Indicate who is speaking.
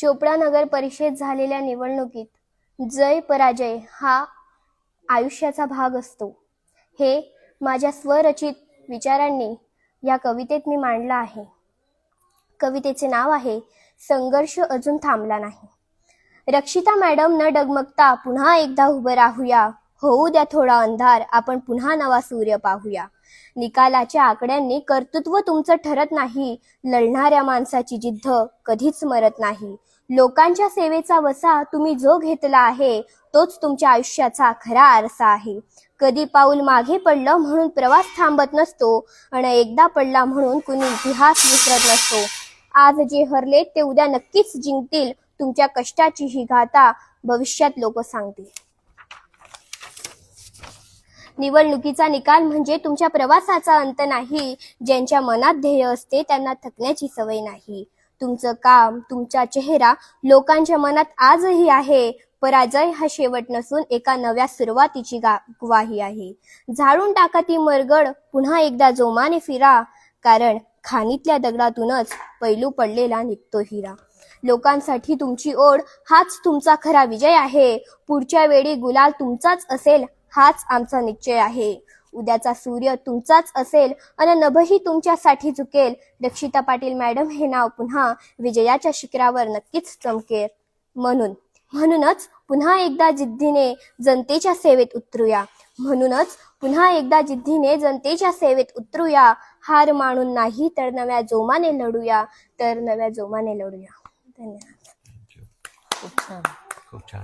Speaker 1: चोपडा नगर परिषद झालेल्या निवडणुकीत जय पराजय हा आयुष्याचा भाग असतो. हे माझ्या स्वरचित विचारांनी या कवितेत मी मांडलं आहे. कवितेचे नाव आहे संघर्ष अजून थांबला नाही. रक्षिता मॅडम न डगमगता पुन्हा एकदा उभं राहूया. होऊ द्या थोडा अंधार, आपण पुन्हा नवा सूर्य पाहूया. निकालाच्या आकड्यांनी कर्तृत्व तुमचं ठरत नाही. लढणाऱ्या माणसाची जिद्द कधीच मरत नाही. लोकांच्या सेवेचा वसा तुम्ही जो घेतला आहे तोच तुमच्या आयुष्याचा खरा आरसा आहे. कधी पाऊल मागे पडलं म्हणून प्रवास थांबत नसतो आणि एकदा पडला म्हणून कुणी इतिहास विसरत नसतो. आज जे हरले ते उद्या नक्कीच जिंकतील. तुमच्या कष्टाची ही गाथा भविष्यात लोक सांगतील. निवडणुकीचा निकाल म्हणजे तुमच्या प्रवासाचा अंत नाही. ज्यांच्या मनात ध्येय असते त्यांना थकण्याची सवय नाही. तुमचं काम, तुमचा चेहरा लोकांच्या मनात आजही आहे. पराजय हा शेवट नसून एका नव्या सुरुवातीची ग्वाही आहे. झाडून टाका ती मरगळ, पुन्हा एकदा जोमाने फिरा. कारण खाणीतल्या दगडातूनच पैलू पडलेला निघतो हिरा. लोकांसाठी तुमची ओढ हाच तुमचा खरा विजय आहे. पुढच्या वेळी गुलाल तुमचाच असेल हाच आमचा निश्चय आहे. उद्याचा सूर्य तुमचाच असेल आणि नभही तुमच्यासाठी झुकेल. रक्षिता पाटील मॅडम हे नाव पुन्हा विजयाच्या शिखरावर नक्कीच चमकेल. म्हणूनच पुन्हा एकदा जिद्दीने जनतेच्या सेवेत उतरूया. हार मानून नाही तर नव्या जोमाने लढूया. धन्यवाद.
Speaker 2: खूप छान.